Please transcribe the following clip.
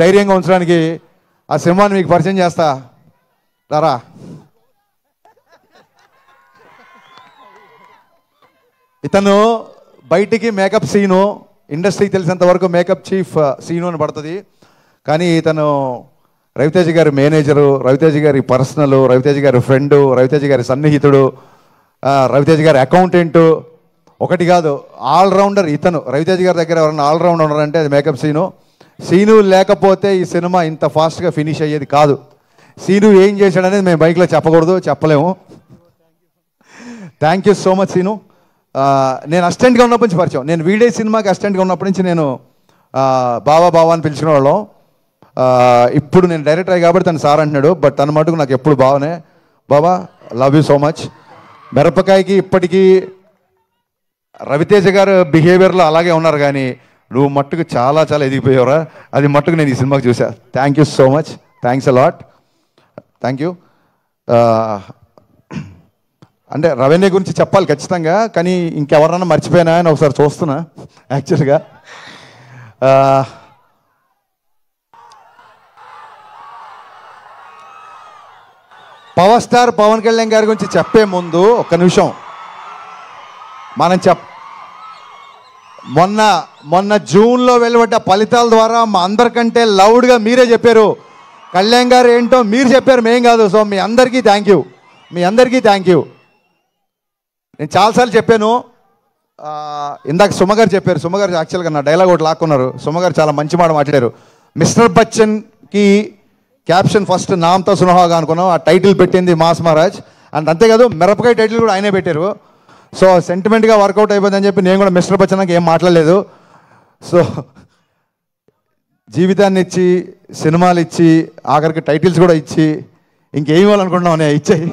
ధైర్యంగా ఉంచడానికి ఆ సింహాన్ని మీకు పరిచయం చేస్తా. రారా. ఇతను బయటికి మేకప్ సీను, ఇండస్ట్రీకి తెలిసినంత వరకు మేకప్ చీఫ్ సీను అని పడుతుంది. కానీ ఇతను రవితేజ గారి మేనేజరు, రవితేజ గారి పర్సనల్, రవితేజ గారి ఫ్రెండు, రవితేజ గారి సన్నిహితుడు, రవితేజ గారి అకౌంటెంటు. ఒకటి కాదు, ఆల్రౌండర్ ఇతను. రవితేజ గారి దగ్గర ఎవరైనా ఆల్రౌండర్ ఉన్నారంటే అది మేకప్ సీను. సీను లేకపోతే ఈ సినిమా ఇంత ఫాస్ట్గా ఫినిష్ అయ్యేది కాదు. సీను ఏం చేశాడనేది మేము బైక్లో చెప్పకూడదు, చెప్పలేము. Thank you so much Seenu. నేను అసిస్టెంట్గా ఉన్నప్పటి నుంచి పరిచయం. నేను వీడే సినిమాకి అసిస్టెంట్గా ఉన్నప్పటి నుంచి నేను బావా అని పిలిచిన వాళ్ళం. ఇప్పుడు నేను డైరెక్టర్ అయ్యి కాబట్టి తను సార్ అంటున్నాడు, బట్ తన మటుకు నాకు ఎప్పుడు బావనే. బావా, లవ్ యూ సో మచ్. మిరపకాయకి ఇప్పటికీ రవితేజ గారు బిహేవియర్లో అలాగే ఉన్నారు, కానీ నువ్వు మట్టుకు చాలా చాలా ఎదిగిపోయావురా. అది మట్టుకు నేను ఈ సినిమాకి చూసా. Thank you so much, thanks a lot, thank you. అంటే రెవెన్యూ గురించి చెప్పాలి ఖచ్చితంగా, కానీ ఇంకెవరన్నా మర్చిపోయినా అని ఒకసారి చూస్తున్నా యాక్చువల్గా. పవర్ స్టార్ పవన్ కళ్యాణ్ గారి గురించి చెప్పే ముందు ఒక్క నిమిషం మనం మొన్న జూన్లో వెలువడ్డ ఫలితాల ద్వారా మా అందరికంటే లౌడ్గా మీరే చెప్పారు కళ్యాణ్ గారు ఏంటో మీరు చెప్పారు, మేం కాదు. సో మీ అందరికీ థ్యాంక్ యూ, మీ అందరికీ థ్యాంక్ యూ. నేను చాలాసార్లు చెప్పాను. ఇందాక సుమగారు చెప్పారు. సుమగారు యాక్చువల్గా నా డైలాగ్ ఒకటి లాక్కున్నారు. సుమగారు చాలా మంచి మాట మాట్లాడారు. మిస్టర్ బచ్చన్కి క్యాప్షన్ ఫస్ట్ నామ్తో సునహాగా అనుకున్నాం, ఆ టైటిల్ పెట్టింది మాస్ మహారాజ్. అండ్ అంతేకాదు మిరపకాయ టైటిల్ కూడా ఆయనే పెట్టారు. సో సెంటిమెంట్గా వర్కౌట్ అయిపోయిందని చెప్పి నేను కూడా మిస్టర్ బచ్చన్కి ఏం మాట్లాడలేదు. సో జీవితాన్ని ఇచ్చి, సినిమాలు ఇచ్చి, ఆఖరికి టైటిల్స్ కూడా ఇచ్చి, ఇంకేం ఇవ్వాలనుకుంటున్నాం అనే ఇచ్చాయి.